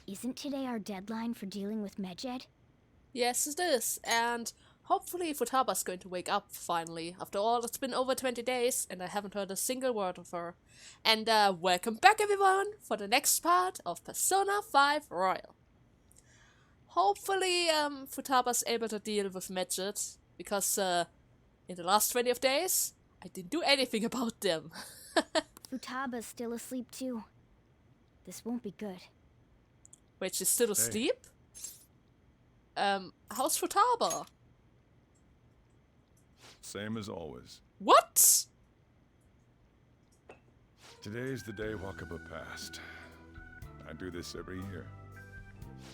Isn't today our deadline for dealing with Medjed? Yes, it is, and hopefully Futaba's going to wake up finally. After all, it's been over 20 days, and I haven't heard a single word of her. And welcome back, everyone, for the next part of Persona 5 Royal. Hopefully, Futaba's able to deal with Medjed, because in the last 20 of days, I didn't do anything about them. Futaba's still asleep too. This won't be good. Wait, she's still asleep? How's Futaba? Same as always. What? Today's the day Wakaba passed. I do this every year.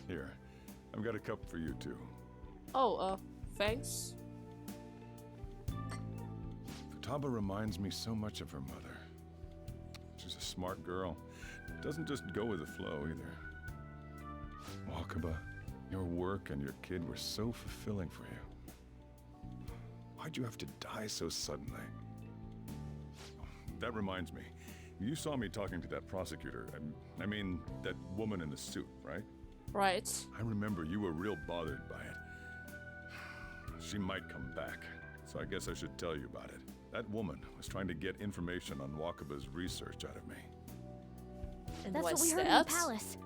Here, I've got a cup for you too. Oh, thanks. Futaba reminds me so much of her mother. She's a smart girl. Doesn't just go with the flow either. Wakaba, your work and your kid were so fulfilling for you. Why'd you have to die so suddenly? That reminds me. You saw me talking to that prosecutor. I mean, that woman in the suit, right? Right. I remember you were real bothered by it. She might come back, so I guess I should tell you about it. That woman was trying to get information on Wakaba's research out of me. And That's what what's we heard that? in the palace.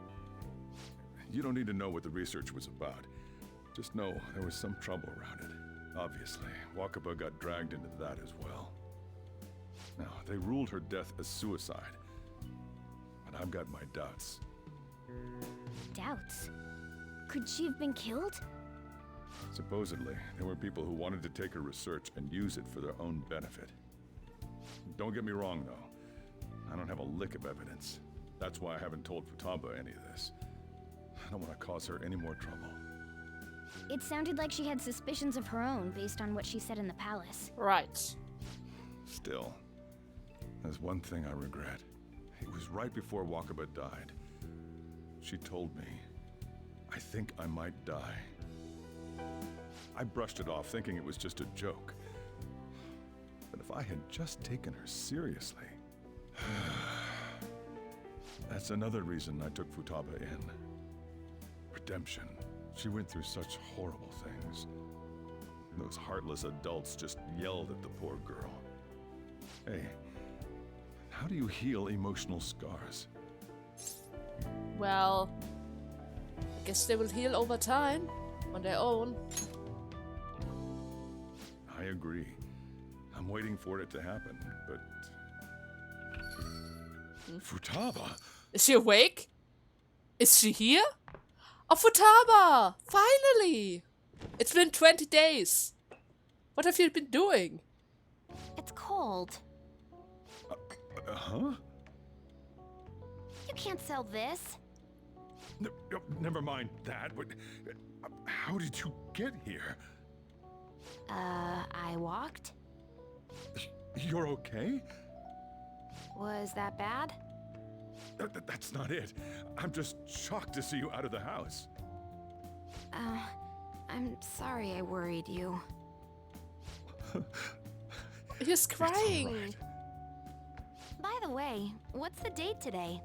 You don't need to know what the research was about. Just know there was some trouble around it. Obviously, Wakaba got dragged into that as well. Now, they ruled her death as suicide. But I've got my doubts. Doubts? Could she have been killed? Supposedly, there were people who wanted to take her research and use it for their own benefit. Don't get me wrong, though. I don't have a lick of evidence. That's why I haven't told Futaba any of this. I don't want to cause her any more trouble. It sounded like she had suspicions of her own based on what she said in the palace. Right. Still, there's one thing I regret. It was right before Wakaba died. She told me, I think I might die. I brushed it off, thinking it was just a joke. But if I had just taken her seriously... That's another reason I took Futaba in. Redemption. She went through such horrible things. Those heartless adults just yelled at the poor girl. Hey, how do you heal emotional scars? Well, I guess they will heal over time, on their own. I agree. I'm waiting for it to happen, but... Futaba! Is she awake? Is she here? Oh, Futaba! Finally! It's been 20 days. What have you been doing? It's cold. Huh? You can't sell this. Never mind that, but... how did you get here? I walked? You're okay? Was that bad? That's not it. I'm just shocked to see you out of the house. I'm sorry I worried you. He's crying. It's By the way, what's the date today?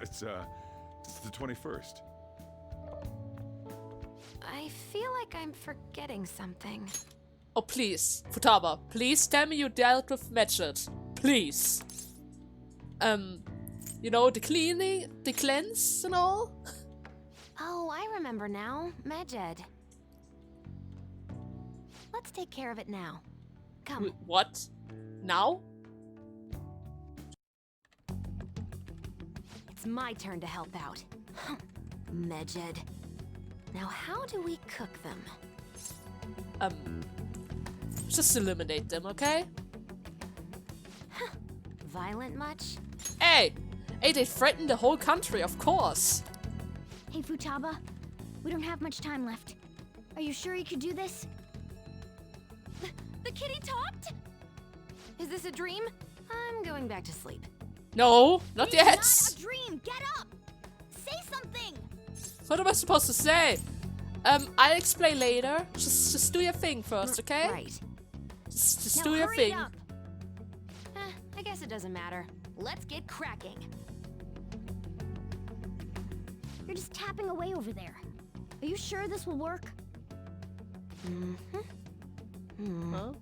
it's the 21st. I feel like I'm forgetting something. Oh, please. Futaba, please tell me you dealt with Medjed. Please. You know, the cleaning, the cleanse and all? Oh, I remember now. Medjed. Let's take care of it now. Come. What? Now? It's my turn to help out. Medjed. Now how do we cook them? Just eliminate them, okay? Violent much? Hey! Hey, they threatened the whole country, of course! Hey, Futaba. We don't have much time left. Are you sure you could do this? The kitty talked? Is this a dream? I'm going back to sleep. No, not yet! It's not a dream! Get up! Say something! What am I supposed to say? I'll explain later. Just do your thing first, okay? Right. Just Now do your hurry thing. up. I guess it doesn't matter. Let's get cracking. You're just tapping away over there. Are you sure this will work? Huh?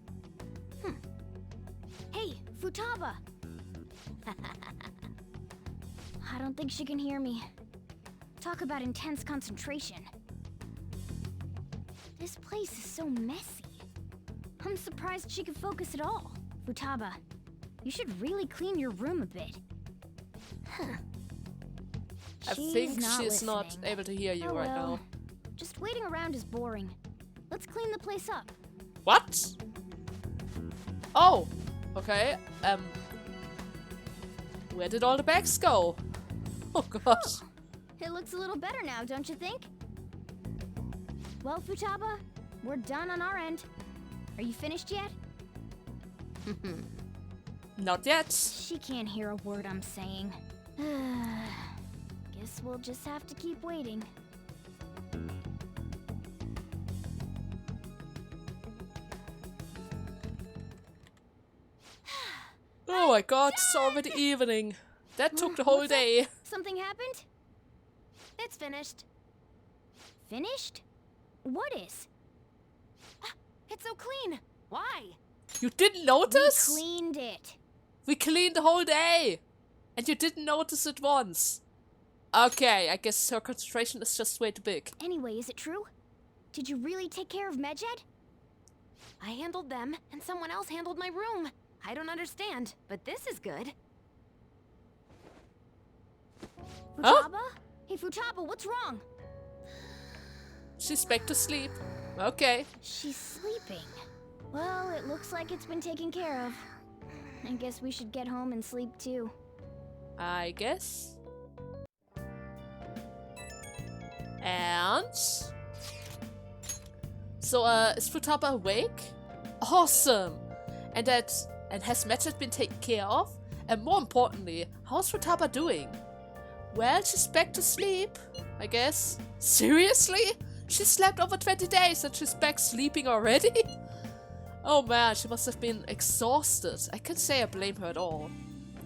Hey, Futaba! I don't think she can hear me. Talk about intense concentration. This place is so messy. I'm surprised she could focus at all. Futaba, you should really clean your room a bit. I think she's not able to hear you right now. Just waiting around is boring. Let's clean the place up. What? Oh, okay. Where did all the bags go? Oh gosh. It looks a little better now, don't you think? Well, Futaba, we're done on our end. Are you finished yet? Not yet. She can't hear a word I'm saying. Guess we'll just have to keep waiting. Oh my god, it's already evening. That took the whole What's up? day. Something happened? It's finished. Finished? What is? It's so clean. Why? You didn't notice? We cleaned it. We cleaned the whole day. And you didn't notice it once. Okay, I guess her concentration is just way too big. Anyway, is it true? Did you really take care of Medjed? I handled them, and someone else handled my room. I don't understand, but this is good. Huh? Futaba? Hey, Futaba, what's wrong? She's back to sleep. Okay. She's sleeping. Well, it looks like it's been taken care of. I guess we should get home and sleep too. I guess. And... So, is Futaba awake? Awesome! And has Medjed been taken care of? And more importantly, how's Futaba doing? Well, she's back to sleep, I guess. Seriously? She slept over 20 days and she's back sleeping already? Oh man, she must have been exhausted. I can't say I blame her at all.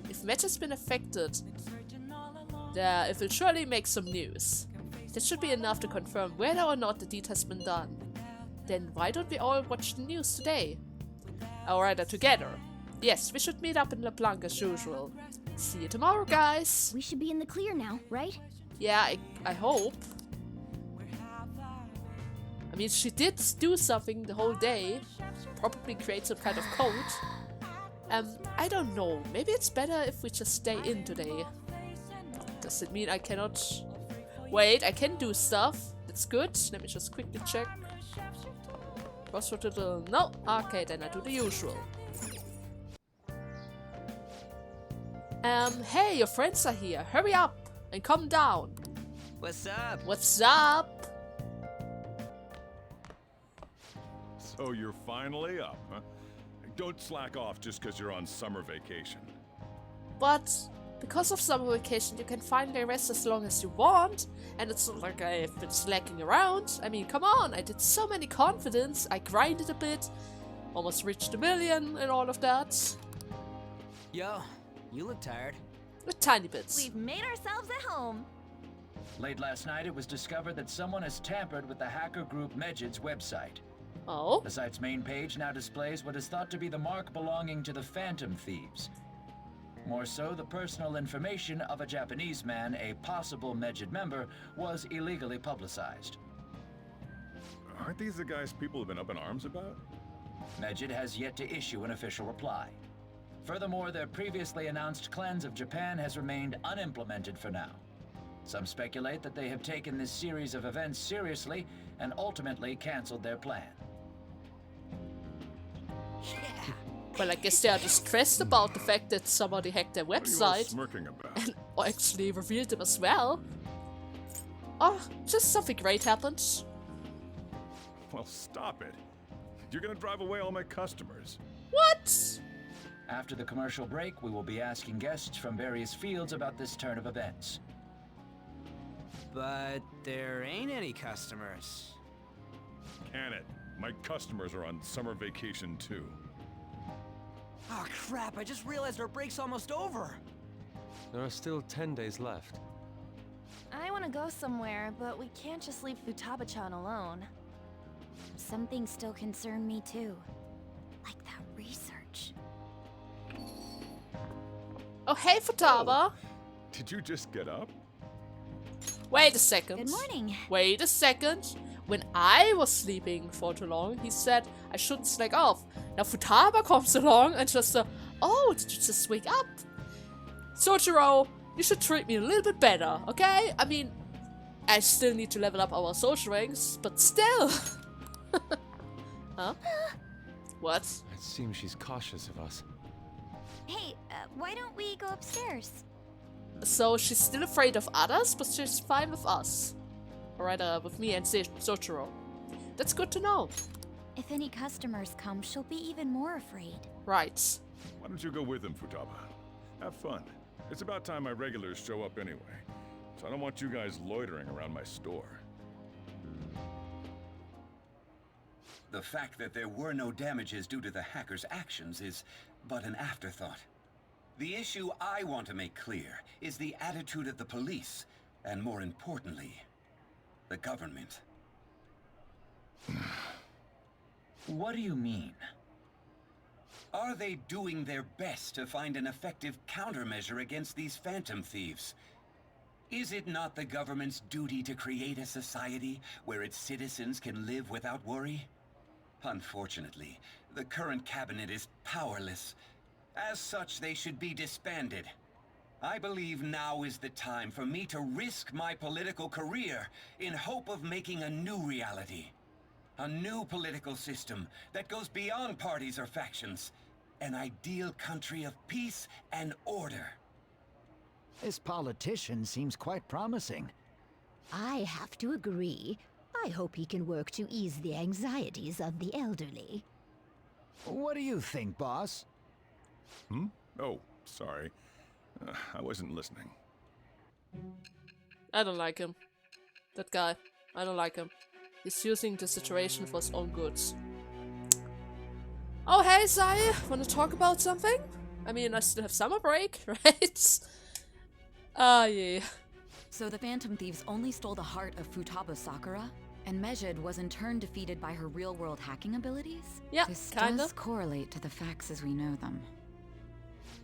If Medjed's been affected, it will surely make some news. That should be enough to confirm whether or not the deed has been done. Then why don't we all watch the news today? Or rather together. Yes, we should meet up in LeBlanc as usual. See you tomorrow, guys! We should be in the clear now, right? Yeah, I hope. I mean, she did do something the whole day. Probably create some kind of code. I don't know. Maybe it's better if we just stay in today. Does it mean I cannot... Wait, I can do stuff. That's good. Let me just quickly check. Crossword to the... No! Okay, then I do the usual. Hey, your friends are here. Hurry up and come down. What's up? What's up? So you're finally up, huh? Don't slack off just because you're on summer vacation. But because of summer vacation, you can finally rest as long as you want. And it's not like I've been slacking around. I mean, come on, I did so many confidence. I grinded a bit. Almost reached 1 million and all of that. Yo, you look tired. A tiny bit. We've made ourselves at home. Late last night, it was discovered that someone has tampered with the hacker group Medjed's website. Oh? The site's main page now displays what is thought to be the mark belonging to the Phantom Thieves. More so, the personal information of a Japanese man, a possible Medjed member, was illegally publicized. Aren't these the guys people have been up in arms about? Medjed has yet to issue an official reply. Furthermore, their previously announced cleanse of Japan has remained unimplemented for now. Some speculate that they have taken this series of events seriously and ultimately canceled their plan. Well, I guess they are distressed about the fact that somebody hacked their What are you all website. smirking about? And actually revealed them as well. Oh, just something great happened. Well, stop it. You're gonna drive away all my customers. What? After the commercial break, we will be asking guests from various fields about this turn of events. But there ain't any customers. Can it? My customers are on summer vacation too. Oh crap, I just realized our break's almost over. There are still 10 days left. I want to go somewhere, but we can't just leave Futaba-chan alone. Some things still concern me too. Like that research. Oh, hey, Futaba! Did you just get up? Wait a second. Good morning. Wait a second. When I was sleeping for too long, he said I shouldn't slack off. Now Futaba comes along and just, oh, did you just wake up? Sojiro, you should treat me a little bit better, okay? I mean, I still need to level up our social ranks, but still. Huh? What? It seems she's cautious of us. Hey, why don't we go upstairs? So she's still afraid of others, but she's fine with us. Or rather, with me and Sojiro. That's good to know. If any customers come, she'll be even more afraid. Right. Why don't you go with him, Futaba? Have fun. It's about time my regulars show up anyway. So I don't want you guys loitering around my store. The fact that there were no damages due to the hackers' actions is but an afterthought. The issue I want to make clear is the attitude of the police, and more importantly, the government. What do you mean? Are they doing their best to find an effective countermeasure against these phantom thieves? Is it not the government's duty to create a society where its citizens can live without worry? Unfortunately, the current cabinet is powerless. As such, they should be disbanded. I believe now is the time for me to risk my political career in hope of making a new reality. A new political system that goes beyond parties or factions. An ideal country of peace and order. This politician seems quite promising. I have to agree. I hope he can work to ease the anxieties of the elderly. What do you think, boss? Hmm? Oh, sorry. I wasn't listening. I don't like him. That guy. I don't like him. He's using the situation for his own goods. Oh, hey, Zai! Wanna talk about something? I mean, I still have summer break, right? Ah, yeah. So the Phantom Thieves only stole the heart of Futaba Sakura, and Mejid was in turn defeated by her real-world hacking abilities? Yeah, This kinda. does correlate to the facts as we know them.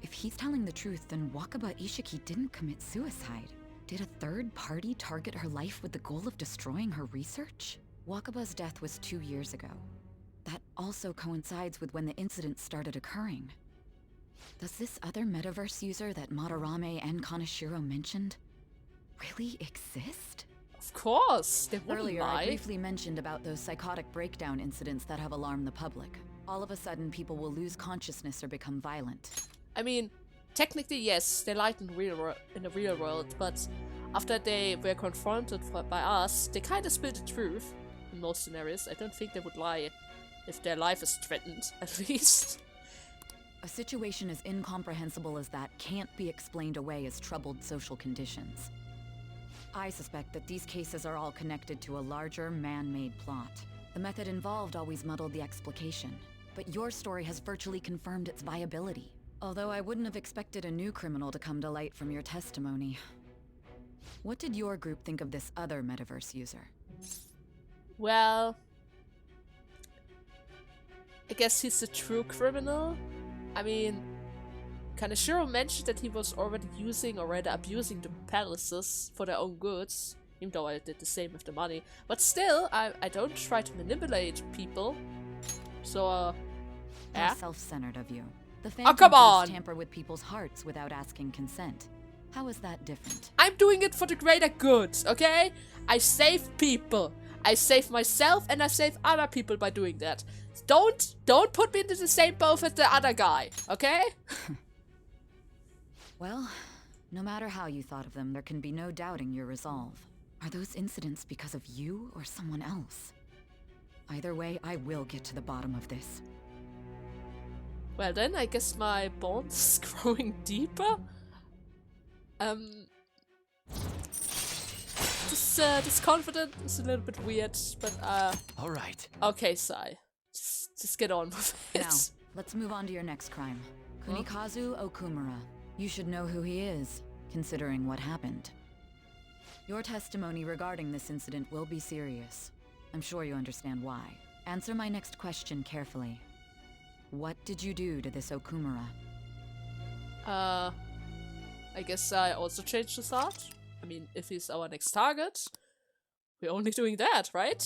If he's telling the truth, then Wakaba Ishiki didn't commit suicide. Did a third party target her life with the goal of destroying her research? Wakaba's death was 2 years ago. That also coincides with when the incident started occurring. Does this other metaverse user that Madarame and Kaneshiro mentioned really exist? Of course! They wouldn't Earlier, lie. I briefly mentioned about those psychotic breakdown incidents that have alarmed the public. All of a sudden, people will lose consciousness or become violent. I mean, technically yes, they lied in the real world, but after they were confronted by us, they kind of spilled the truth. In most scenarios, I don't think they would lie if their life is threatened, at least. A situation as incomprehensible as that can't be explained away as troubled social conditions. I suspect that these cases are all connected to a larger, man-made plot. The method involved always muddled the explication, but your story has virtually confirmed its viability. Although I wouldn't have expected a new criminal to come to light from your testimony. What did your group think of this other metaverse user? Well, I guess he's a true criminal. I mean, Kaneshiro mentioned that he was already using or rather abusing the palaces for their own goods, even though I did the same with the money. But still, I don't try to manipulate people. So, How yeah. self-centered of you. The Oh, Phantom come Thieves on! tamper with people's hearts without asking consent. How is that different? I'm doing it for the greater good, okay? I save people. I save myself and I save other people by doing that. Don't put me into the same boat as the other guy, okay? Well, no matter how you thought of them, there can be no doubting your resolve. Are those incidents because of you or someone else? Either way, I will get to the bottom of this. Well then, I guess my bond is growing deeper. This confidence is a little bit weird, but All right. okay, Sai. Just get on with it. Now, let's move on to your next crime. Kunikazu Okumura. You should know who he is, considering what happened. Your testimony regarding this incident will be serious. I'm sure you understand why. Answer my next question carefully. What did you do to this Okumura? I guess I also changed the thought. I mean, if he's our next target, we're only doing that, right?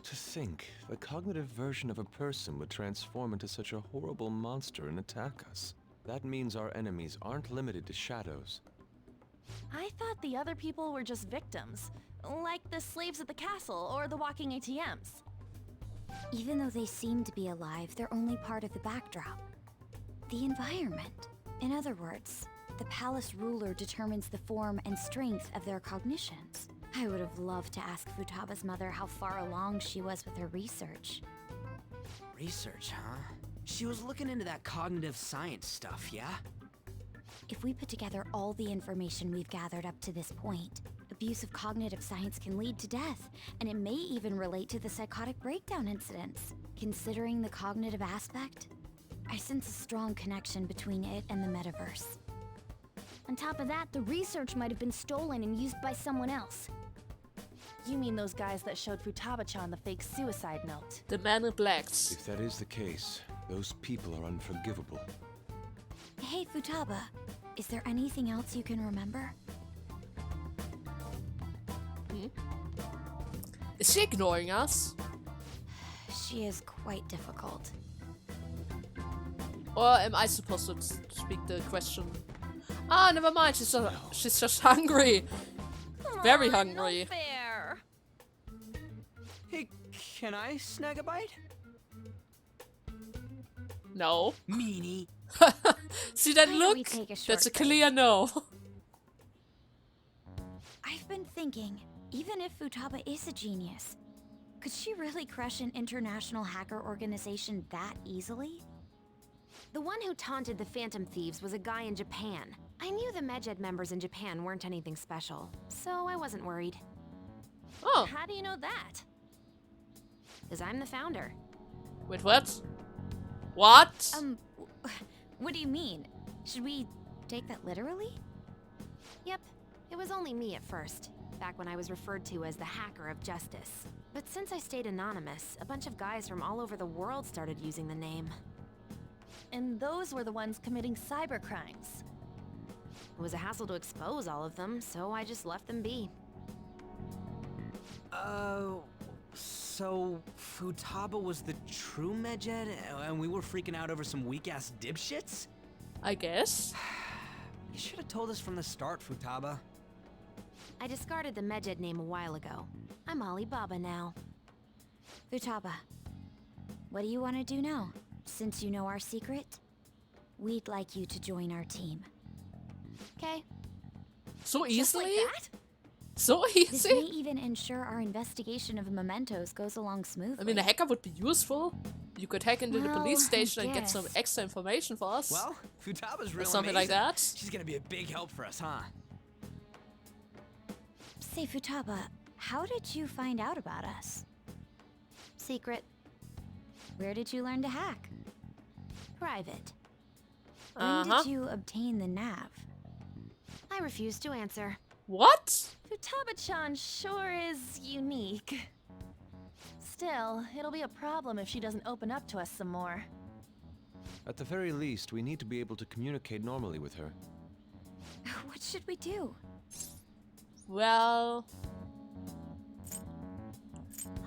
To think, the cognitive version of a person would transform into such a horrible monster and attack us. That means our enemies aren't limited to shadows. I thought the other people were just victims, like the slaves at the castle or the walking ATMs. Even though they seem to be alive, they're only part of the backdrop. The environment. In other words, the palace ruler determines the form and strength of their cognitions. I would have loved to ask Futaba's mother how far along she was with her research. Research, huh? She was looking into that cognitive science stuff, yeah? If we put together all the information we've gathered up to this point, abuse of cognitive science can lead to death, and it may even relate to the psychotic breakdown incidents. Considering the cognitive aspect, I sense a strong connection between it and the metaverse. On top of that, the research might have been stolen and used by someone else. You mean those guys that showed Futaba-chan the fake suicide note? The man in blacks. If that is the case, those people are unforgivable. Hey, Futaba, is there anything else you can remember? Is she ignoring us? She is quite difficult. Or am I supposed to speak the question? Ah, never mind. She's just hungry. Very hungry. Not fair. Hey, can I snag a bite? No. Meanie. See that Why don't look? we take a short That's a break? clear no. I've been thinking, even if Futaba is a genius, could she really crush an international hacker organization that easily? The one who taunted the Phantom Thieves was a guy in Japan. I knew the Medjed members in Japan weren't anything special, so I wasn't worried. Oh, How do you know that? Because I'm the founder. wait, what? What? What do you mean? Should we take that literally? Yep, it was only me at first, back when I was referred to as the Hacker of Justice. But since I stayed anonymous, a bunch of guys from all over the world started using the name. And those were the ones committing cybercrimes. It was a hassle to expose all of them, so I just left them be. So Futaba was the true Medjed, and we were freaking out over some weak-ass dipshits? I guess. You should have told us from the start, Futaba. I discarded the Medjed name a while ago. I'm Alibaba now. Futaba, what do you want to do now? Since you know our secret, we'd like you to join our team. Okay? So Just like easily? that? So This may easy? even ensure our investigation of mementos goes along smoothly. I mean, a hacker would be useful. You could hack into the Well, police I station and get some guess. extra information for us. Well, Futaba's or real something like amazing. that. She's gonna be a big help for us, huh? Say, Futaba, how did you find out about us? Secret. Where did you learn to hack? Private. When did you obtain the nav? I refuse to answer. What? Futaba-chan sure is unique. Still, it'll be a problem if she doesn't open up to us some more. At the very least, we need to be able to communicate normally with her. What should we do? Well,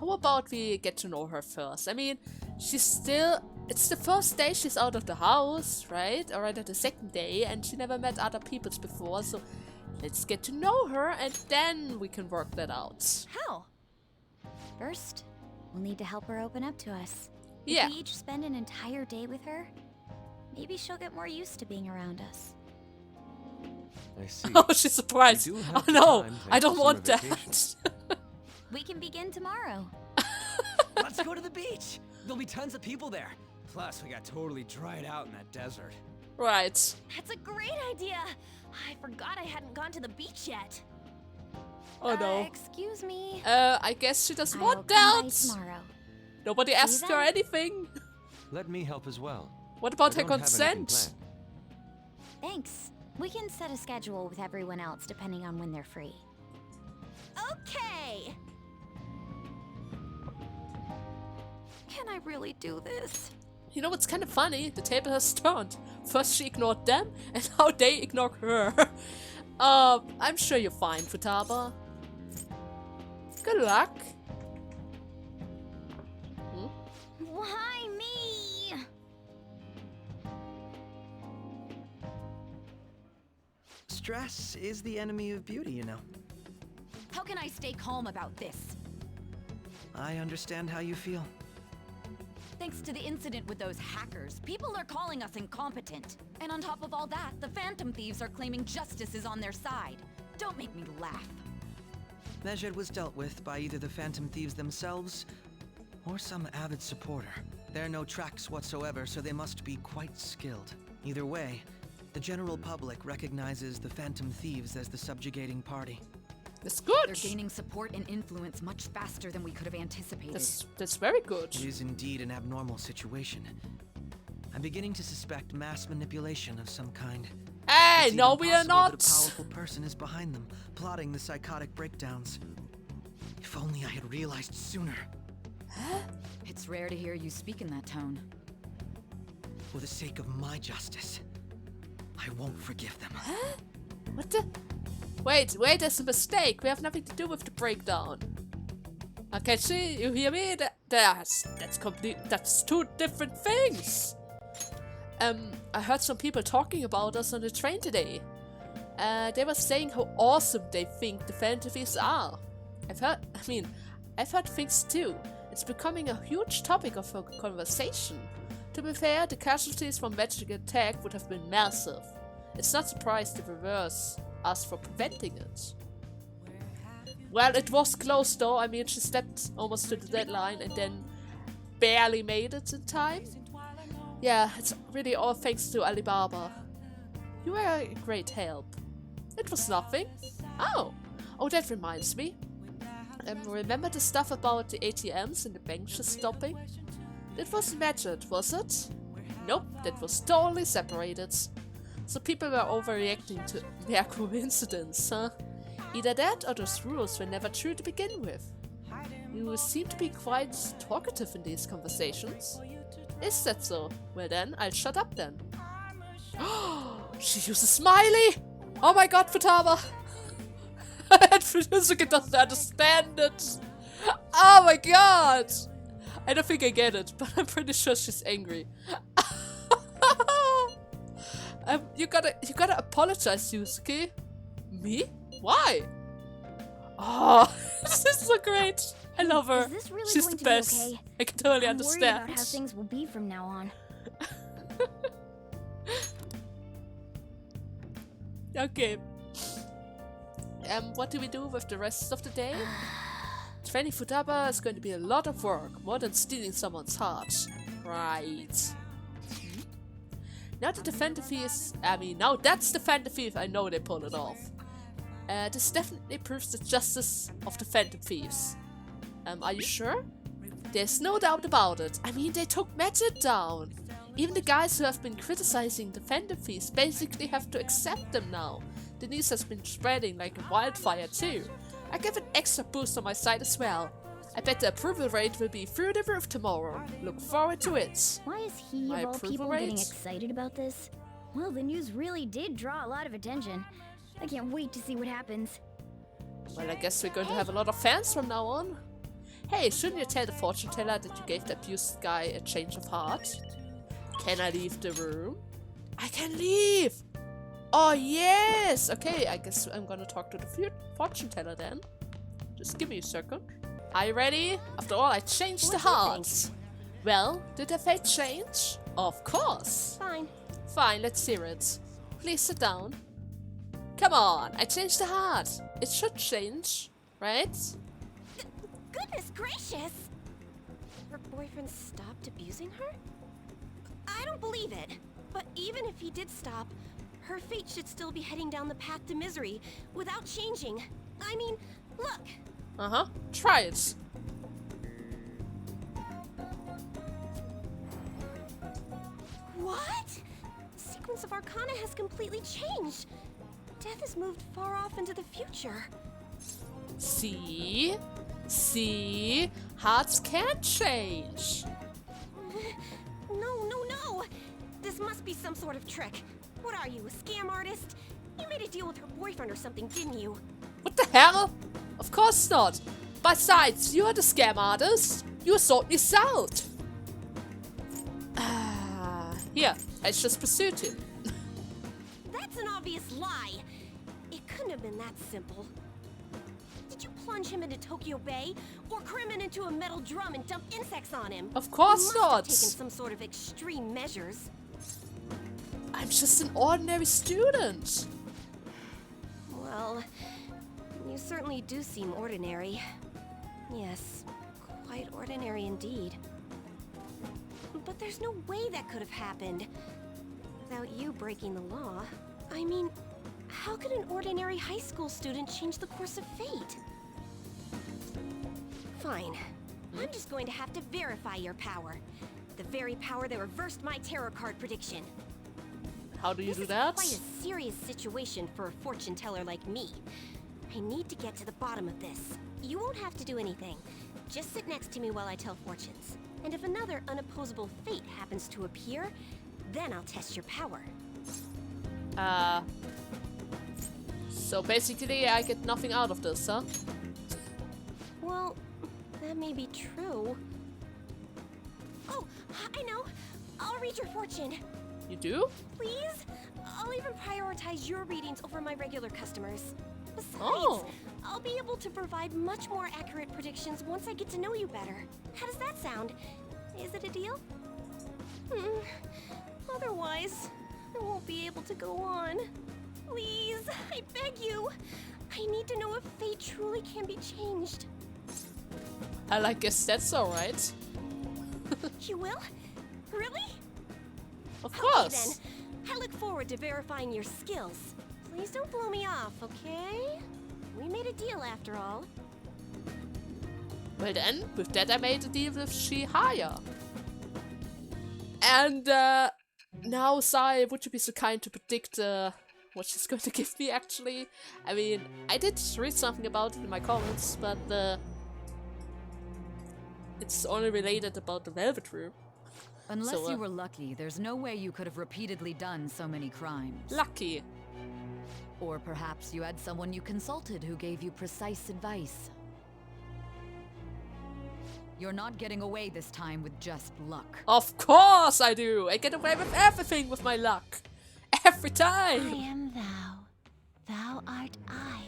how about we get to know her first? I mean, it's the first day she's out of the house, right? Or rather the second day, and she never met other peoples before, so let's get to know her and then we can work that out. How? First, we'll need to help her open up to us. Yeah. If we each spend an entire day with her, maybe she'll get more used to being around us. I see. Oh, she's surprised. We do Oh have the no, time, I thanks don't to want summer that. vacation. We can begin tomorrow. Let's go to the beach. There'll be tons of people there. Plus, we got totally dried out in that desert. Right. That's a great idea! I forgot I hadn't gone to the beach yet. Oh no. Excuse me. I guess she doesn't I'll want come by that. tomorrow. Nobody See you asked her then. anything. Let me help as well. What about I her don't have anything consent? planned. Thanks. We can set a schedule with everyone else depending on when they're free. Okay! Can I really do this? You know what's kind of funny? The table has turned. First she ignored them, and now they ignore her. I'm sure you're fine, Futaba. Good luck. Why me? Stress is the enemy of beauty, you know. How can I stay calm about this? I understand how you feel. Thanks to the incident with those hackers, people are calling us incompetent. And on top of all that, the Phantom Thieves are claiming justice is on their side. Don't make me laugh. Mejed was dealt with by either the Phantom Thieves themselves or some avid supporter. There are no tracks whatsoever, so they must be quite skilled. Either way, the general public recognizes the Phantom Thieves as the subjugating party. That's good. They're gaining support and influence much faster than we could have anticipated. That's very good. It is indeed an abnormal situation. I'm beginning to suspect mass manipulation of some kind. Hey, It's no, even we are possible not. that a powerful person is behind them, plotting the psychotic breakdowns. If only I had realized sooner. It's rare to hear you speak in that tone. For the sake of my justice, I won't forgive them. What the? Wait, there's a mistake. We have nothing to do with the breakdown. Okay, see, you hear me? That's two different things. I heard some people talking about us on the train today. They were saying how awesome they think the Phantom Thieves are. I've heard things too. It's becoming a huge topic of conversation. To be fair, the casualties from magic attack would have been massive. It's not surprised the reverse us for preventing it. Well, it was close though. I mean, she stepped almost to the deadline and then barely made it in time. Yeah, it's really all thanks to Alibaba. You were a great help. It was nothing. Oh, that reminds me. Remember the stuff about the ATMs and the benches stopping? That wasn't magic, was it? Nope, that was totally separated. So people were overreacting to mere coincidence, huh? Either that or those rules were never true to begin with. You seem to be quite talkative in these conversations. Is that so? Well then, I'll shut up then. She used a smiley! Oh my god, Futaba! And Yusuke doesn't understand it! Oh my god! I don't think I get it, but I'm pretty sure she's angry. You gotta apologize, Yusuke. Me? Why? Oh, this is so great. I love her. Is this really She's going the to best. be okay? I can totally I'm understand. worried about how things will be from now on. Okay. What do we do with the rest of the day? Training Futaba is going to be a lot of work, more than stealing someone's heart. Right. Now that the Phantom Thief now that's the Phantom Thief, I know they pulled it off. This definitely proves the justice of the Phantom Thieves. Are you sure? There's no doubt about it. I mean, they took Magic down. Even the guys who have been criticizing the Phantom Thieves basically have to accept them now. The news has been spreading like a wildfire too. I give an extra boost on my side as well. I bet the approval rate will be through the roof tomorrow. Look forward to it. Why is he, My of all approval people, rate? getting excited about this? Well, the news really did draw a lot of attention. I can't wait to see what happens. Well, I guess we're going to have a lot of fans from now on. Hey, shouldn't you tell the fortune teller that you gave the abused guy a change of heart? Can I leave the room? I can leave! Oh, yes! Okay, I guess I'm gonna talk to the fortune teller then. Just give me a second. Are you ready? After all, I changed the hearts. Well, did the fate change? Of course. Fine. Fine, let's hear it. Please sit down. Come on, I changed the heart. It should change, right? Goodness gracious! Her boyfriend stopped abusing her? I don't believe it. But even if he did stop, her fate should still be heading down the path to misery without changing. I mean, look! Uh-huh. Try it. What? sequence of Arcana has completely changed. Death has moved far off into the future. See? See? Hearts can change. No. This must be some sort of trick. What are you, a scam artist? You made a deal with her boyfriend or something, didn't you? What the hell? Of course not. Besides, you're the scam artist. You sought this out. Here, I just pursued him. That's an obvious lie. It couldn't have been that simple. Did you plunge him into Tokyo Bay? Or cram him into a metal drum and dump insects on him? Of course you must not. have taken some sort of extreme measures. I'm just an ordinary student. Well, you certainly do seem ordinary. Yes, quite ordinary indeed. But there's no way that could have happened without you breaking the law. I mean, how could an ordinary high school student change the course of fate? Fine. I'm just going to have to verify your power. The very power that reversed my tarot card prediction. How do you do This that? is quite a serious situation for a fortune teller like me. I need to get to the bottom of this. You won't have to do anything. Just sit next to me while I tell fortunes. And if another unopposable fate happens to appear, then I'll test your power. So basically I get nothing out of this, huh? Well, that may be true. Oh, I know. I'll read your fortune. You do? Please? I'll even prioritize your readings over my regular customers. Besides, Oh. I'll be able to provide much more accurate predictions once I get to know you better. How does that sound? Is it a deal? Otherwise, I won't be able to go on. Please, I beg you. I need to know if fate truly can be changed. I guess that's alright. You will? Really? Of Okay course. then. I look forward to verifying your skills. Please don't blow me off, okay? We made a deal after all. Well then, with that I made a deal with Shihaya. And now Sai, would you be so kind to predict what she's going to give me actually? I mean, I did read something about it in my comments, but it's only related about the Velvet Room. Unless So, you were lucky, there's no way you could have repeatedly done so many crimes. Lucky. Or perhaps you had someone you consulted who gave you precise advice. You're not getting away this time with just luck. Of course I do! I get away with everything with my luck! Every time! I am thou. Thou art I.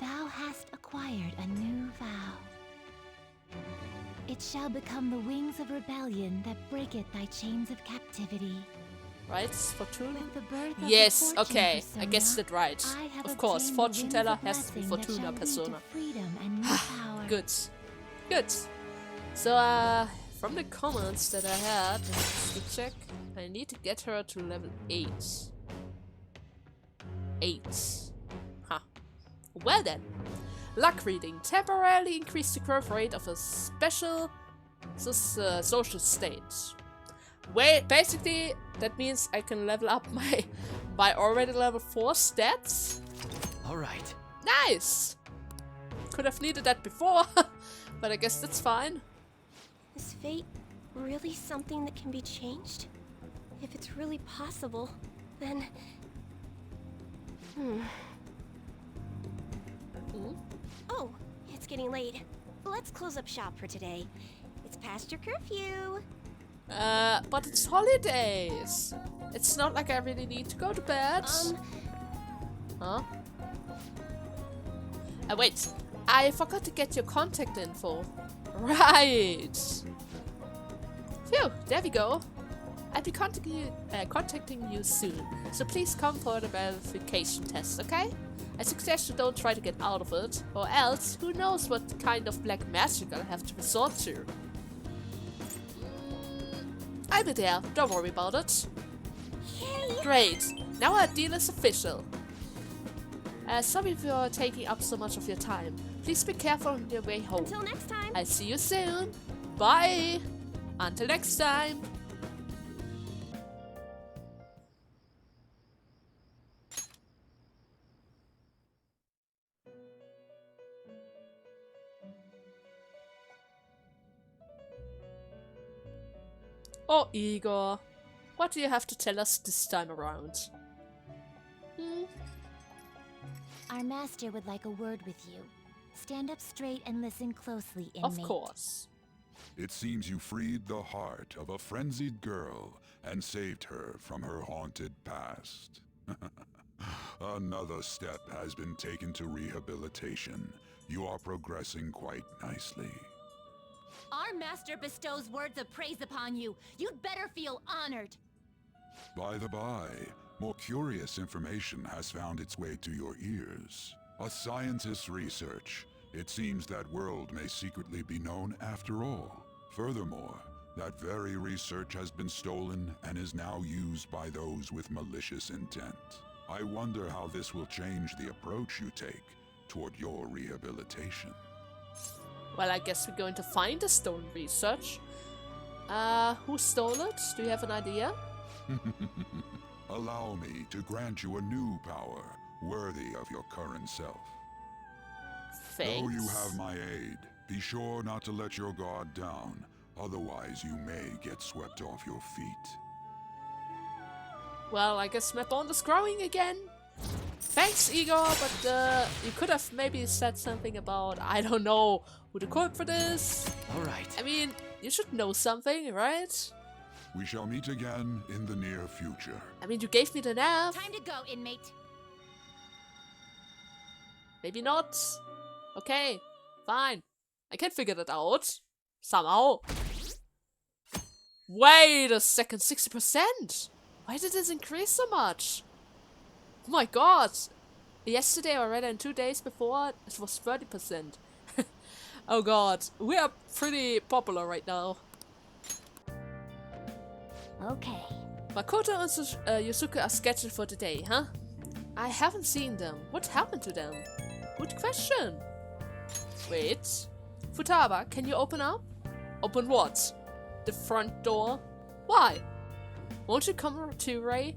Thou hast acquired a new vow. It shall become the wings of rebellion that breaketh thy chains of captivity. Right? Fortuna? With the birth of Yes, the fortune okay. I persona, guessed it right. I have Of course, obtained the fortune winds teller of has to be blessing that Fortuna shall lead to persona. freedom and new power. Good. Good. So, from the comments that I had, let's check. I need to get her to level 8. 8. Huh. Well then. Luck reading. Temporarily increase the growth rate of a special social state. Wait, basically, that means I can level up my already level 4 stats. Alright. Nice! Could have needed that before, but I guess that's fine. Is fate really something that can be changed? If it's really possible, then... Oh, it's getting late. Let's close up shop for today. It's past your curfew. But it's holidays. It's not like I really need to go to bed. Huh? Wait. I forgot to get your contact info. Right. Phew, there we go. I'll be contacting you soon, so please come for the verification test, okay? I suggest you don't try to get out of it, or else who knows what kind of black magic I'll have to resort to. I'll be there, don't worry about it. Yay! Great, now our deal is official. Sorry for taking up so much of your time. Please be careful on your way home. Until next time. I'll see you soon. Bye. Until next time. Oh, Igor. What do you have to tell us this time around? Our master would like a word with you. Stand up straight and listen closely, inmate. Of course. It seems you freed the heart of a frenzied girl and saved her from her haunted past. Another step has been taken to rehabilitation. You are progressing quite nicely. Our master bestows words of praise upon you. You'd better feel honored. By the by, more curious information has found its way to your ears. A scientist's research. It seems that world may secretly be known after all. Furthermore, that very research has been stolen and is now used by those with malicious intent. I wonder how this will change the approach you take toward your rehabilitation. Well, I guess we're going to find the stolen research. Who stole it? Do you have an idea? Allow me to grant you a new power, worthy of your current self. Thanks. Though you have my aid, be sure not to let your guard down, otherwise you may get swept off your feet. Well, I guess my bond is growing again. Thanks, Igor, but you could have maybe said something about, I don't know, who the culprit is. Alright. I mean, you should know something, right? We shall meet again in the near future. I mean, you gave me the nav. Time to go, inmate. Maybe not. Okay, fine. I can figure that out. Somehow. Wait a second, 60%? Why did this increase so much? Oh my god. Yesterday or rather in 2 days before, it was 30%. Oh god, we are pretty popular right now. Okay. Makoto and Yusuke are scheduled for today, huh? I haven't seen them. What happened to them? Good question. Wait. Futaba, can you open up? Open what? The front door? Why? Won't you come to Rhei?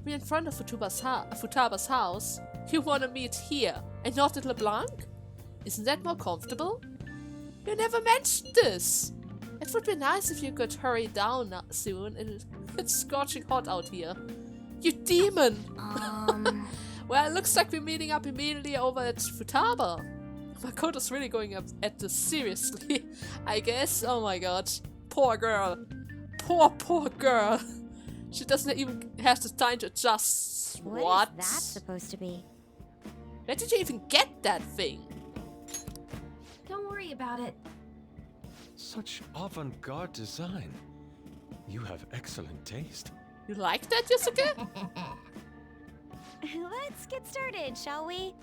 We're in front of Futaba's house. You wanna meet here and not at LeBlanc? Isn't that more comfortable? You never mentioned this! It would be nice if you could hurry down soon. It's scorching hot out here. You demon! Well, it looks like we're meeting up immediately over at Futaba. Makoto's really going up at this seriously, I guess. Oh my god. Poor girl. Poor girl. She doesn't even have the time to adjust. What? What is that supposed to be? Where did you even get that thing? Don't worry about it. Such avant-garde design. You have excellent taste. You like that, Yusuke? Let's get started, shall we?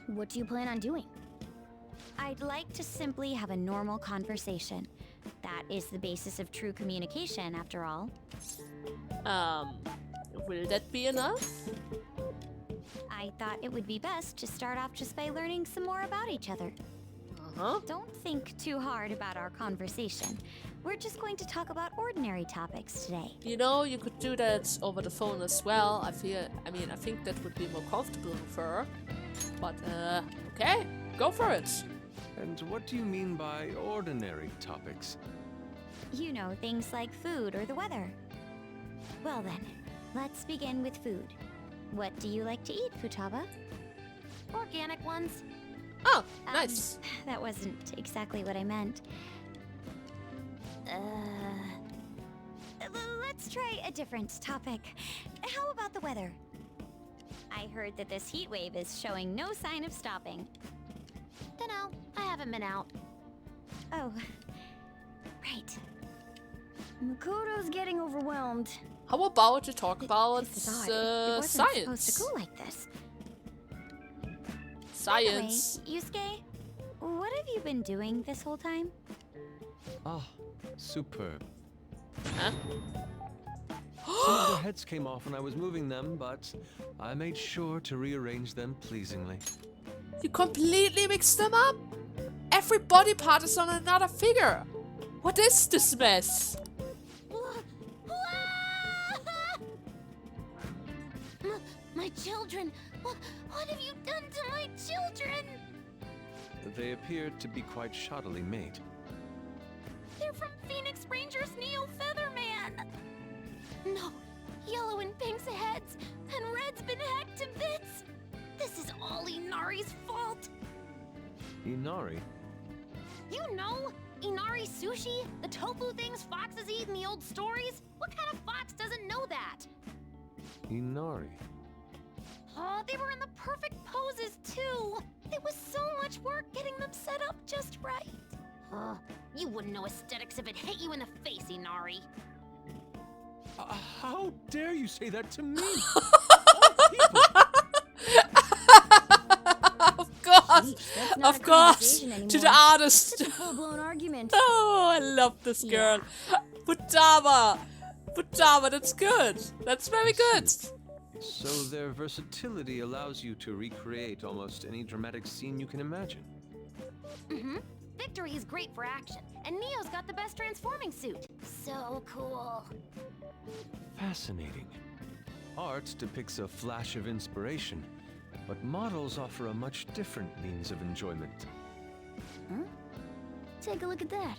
What do you plan on doing? I'd like to simply have a normal conversation. That is the basis of true communication, after all. Will that be enough? I thought it would be best to start off just by learning some more about each other. Uh-huh. Don't think too hard about our conversation. We're just going to talk about ordinary topics today. You know, you could do that over the phone as well. I think that would be more comfortable for her. But, okay, go for it. And what do you mean by ordinary topics? You know, things like food or the weather. Well then, let's begin with food. What do you like to eat, Futaba? Organic ones. Oh, nice. That wasn't exactly what I meant. Let's try a different topic. How about the weather? I heard that this heat wave is showing no sign of stopping. Dunno, I haven't been out. Oh, right. Makoto's getting overwhelmed. How about you talk about This is odd. It wasn't science? supposed to go like this. Science. Anyway, Yusuke, what have you been doing this whole time? Ah, superb. Huh? Some of their heads came off when I was moving them, but I made sure to rearrange them pleasingly. You completely mixed them up? Every body part is on another figure. What is this mess? My children! What have you done to my children? They appeared to be quite shoddily made. They're from Phoenix Rangers Neo Featherman! No, yellow and pink's heads, and red's been hacked to bits! This is all Inari's fault! Inari? You know, Inari sushi? The tofu things foxes eat in the old stories? What kind of fox doesn't know that? Inari. Oh, they were in the perfect poses, too! There was so much work getting them set up just right. You wouldn't know aesthetics if it hit you in the face, Inari. How dare you say that to me? Of course, to the artist. Such a full-blown argument. Oh, I love this girl. Futaba, that's good. That's very good. So their versatility allows you to recreate almost any dramatic scene you can imagine. Mm-hmm. Victory is great for action, and Neo's got the best transforming suit. So cool. Fascinating. Art depicts a flash of inspiration, but models offer a much different means of enjoyment. Huh? Take a look at that.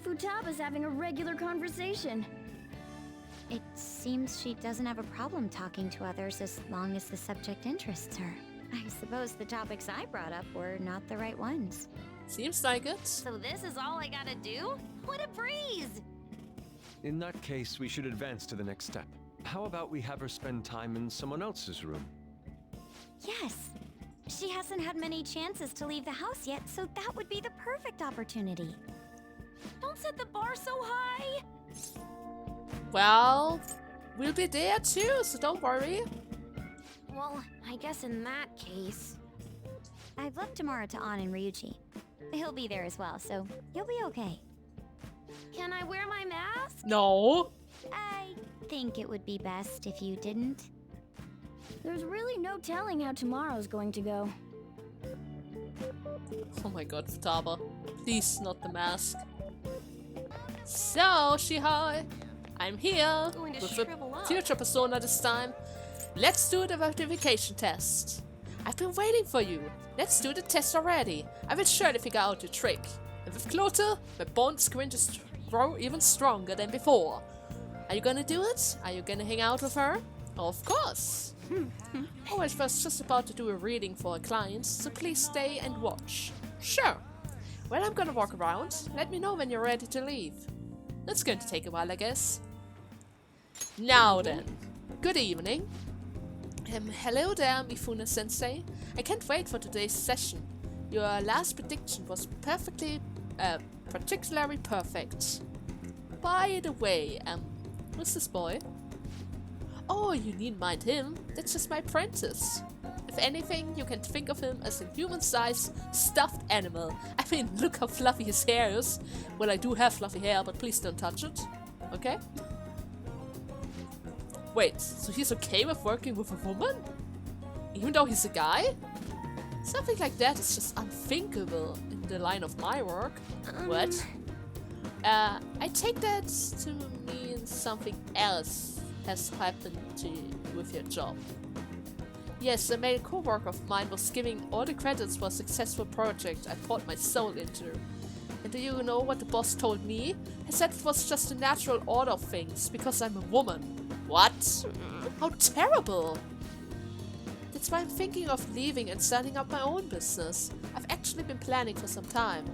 Futaba's having a regular conversation. It seems she doesn't have a problem talking to others as long as the subject interests her. I suppose the topics I brought up were not the right ones. Seems like it. So this is all I gotta do? What a breeze! In that case, we should advance to the next step. How about we have her spend time in someone else's room? Yes. She hasn't had many chances to leave the house yet, so that would be the perfect opportunity. Don't set the bar so high! Well, we'll be there too, so don't worry. Well, I guess in that case... I've left Tamara to An and Ryuji. He'll be there as well, so you'll be okay. Can I wear my mask? No. I think it would be best if you didn't. There's really no telling how tomorrow's going to go. Oh my god, Futaba. Please, not the mask. So, Shihai, I'm here Going to with shrivel a up. future persona this time. Let's do the verification test. I've been waiting for you. Let's do the test already. I will surely figure out the trick. And with Clotilde, my bond is going to grow even stronger than before. Are you gonna do it? Are you gonna hang out with her? Of course. Oh, I was just about to do a reading for a client, so please stay and watch. Sure. Well, I'm gonna walk around. Let me know when you're ready to leave. That's going to take a while, I guess. Now then. Good evening. Hello there, Mifune-sensei. I can't wait for today's session. Your last prediction was particularly perfect. By the way, who's this boy? Oh, you needn't mind him. That's just my apprentice. If anything, you can think of him as a human-sized stuffed animal. I mean, look how fluffy his hair is. Well, I do have fluffy hair, but please don't touch it. Okay? Wait, so he's okay with working with a woman? Even though he's a guy? Something like that is just unthinkable in the line of my work. What? I take that to mean something else has happened to you with your job. Yes, a male co-worker of mine was giving all the credits for a successful project I poured my soul into. And do you know what the boss told me? He said it was just a natural order of things, because I'm a woman. What? How terrible! That's why I'm thinking of leaving and starting up my own business. I've actually been planning for some time.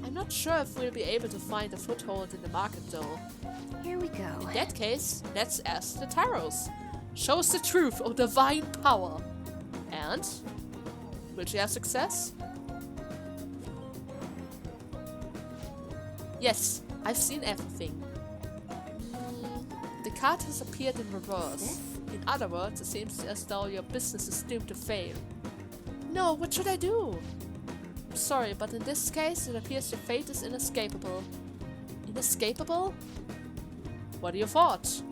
I'm not sure if we'll be able to find a foothold in the market though. Here we go. In that case, let's ask the Taros. Show us the truth of divine power. And? Will she have success? Yes, I've seen everything. The card has appeared in reverse. In other words, it seems as though your business is doomed to fail. No, what should I do? I'm sorry, but in this case, it appears your fate is inescapable. Inescapable? What are your thoughts?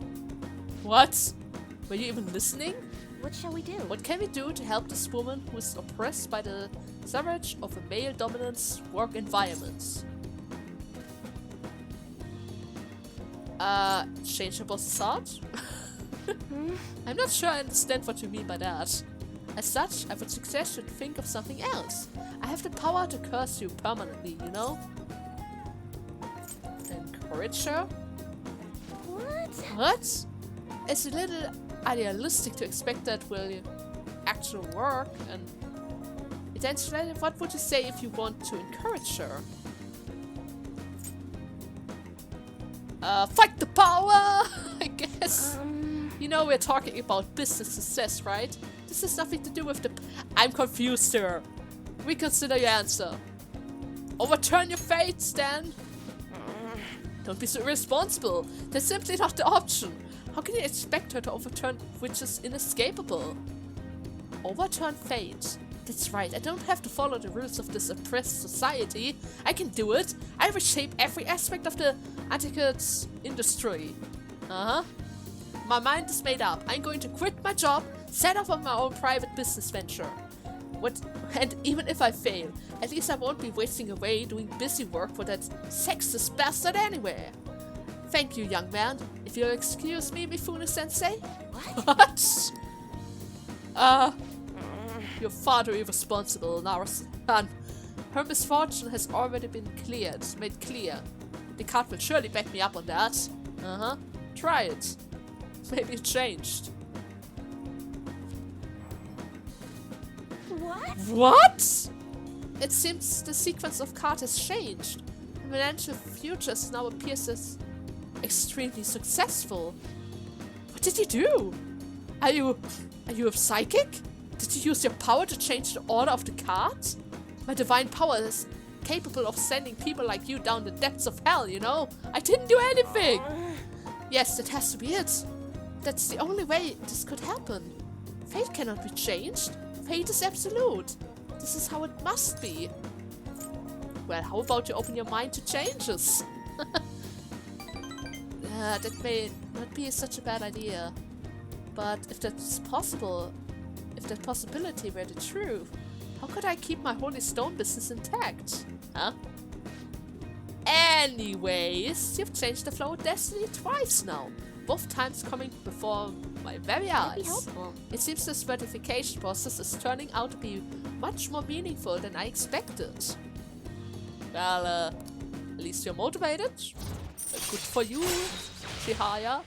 What? Were you even listening? What shall we do? What can we do to help this woman who is oppressed by the savage of a male-dominant work environment? Change her boss's heart? I'm not sure I understand what you mean by that. As such, I would suggest you to think of something else. I have the power to curse you permanently, you know? encourage her? What? What? It's a little idealistic to expect that will actually work, and eventually, what would you say if you want to encourage her? Fight the power, I guess. You know we're talking about business success, right? This has nothing to do with the... I'm confused here. Reconsider your answer. Overturn your fate, Stan. Don't be so irresponsible. That's simply not the option. How can you expect her to overturn which is inescapable? Overturn fate. That's right, I don't have to follow the rules of this oppressed society. I can do it. I reshape every aspect of the antiquates industry. Uh-huh. My mind is made up. I'm going to quit my job, set up on my own private business venture. And even if I fail, at least I won't be wasting away doing busy work for that sexist bastard anyway. Thank you, young man. If you'll excuse me, Mifune-sensei. What? You're far too irresponsible, Nara-san. Her misfortune has already been made clear. The card will surely back me up on that. Uh-huh. Try it. Maybe it changed. What? What? It seems the sequence of cards has changed. The financial futures now appears as extremely successful. What did you do? Are you a psychic? Did you use your power to change the order of the cards? My divine power is capable of sending people like you down the depths of hell, you know? I didn't do anything! Yes, that has to be it. That's the only way this could happen. Fate cannot be changed. Fate is absolute. This is how it must be. Well, how about you open your mind to changes? That may not be such a bad idea. But if that's possible, if that possibility were the truth, how could I keep my Holy Stone business intact? Huh? Anyways, you've changed the flow of destiny twice now. Both times coming before my very eyes. It seems this verification process is turning out to be much more meaningful than I expected. Well, at least you're motivated. Good for you, Chihaya.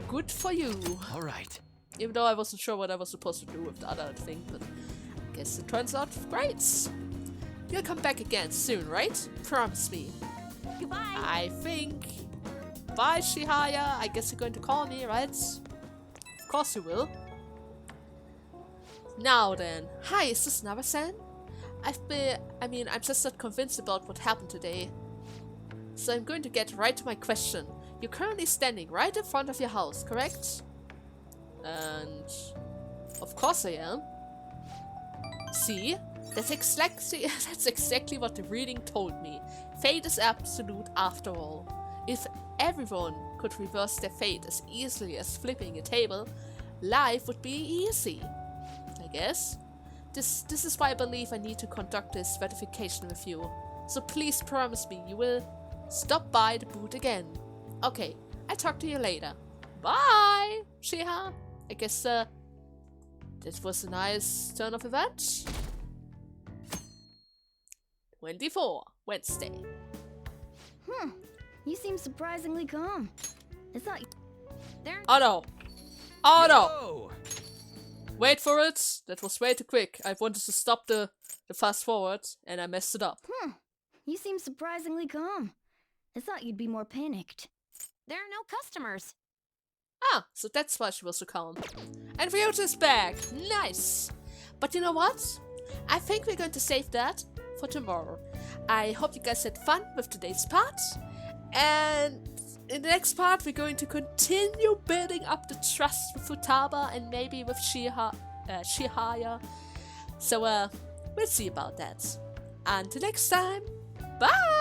Good for you. Alright. Even though I wasn't sure what I was supposed to do with the other thing, but I guess it turns out great. You'll come back again soon, right? Promise me. Goodbye. I think. Bye, Chihaya. I guess you're going to call me, right? Of course you will. Now then. Hi, is this Nara-san? I'm just not convinced about what happened today. So I'm going to get right to my question. You're currently standing right in front of your house, correct? And of course I am. See? That's exactly what the reading told me. Fate is absolute after all. If everyone could reverse their fate as easily as flipping a table, life would be easy. I guess. This is why I believe I need to conduct this verification with you. So please promise me you will stop by the booth again. Okay, I'll talk to you later. Bye, Shiha. I guess that was a nice turn of events. 24, Wednesday. You seem surprisingly calm. It's not... There... Oh no. Oh no. Yo! Wait for it. That was way too quick. I wanted to stop the fast forward and I messed it up. You seem surprisingly calm. I thought you'd be more panicked. There are no customers. Ah, so that's why she was so calm. And Ryuta's back. Nice. But you know what? I think we're going to save that for tomorrow. I hope you guys had fun with today's part. And in the next part, we're going to continue building up the trust with Futaba and maybe with Chihaya. So, we'll see about that. Until next time, bye!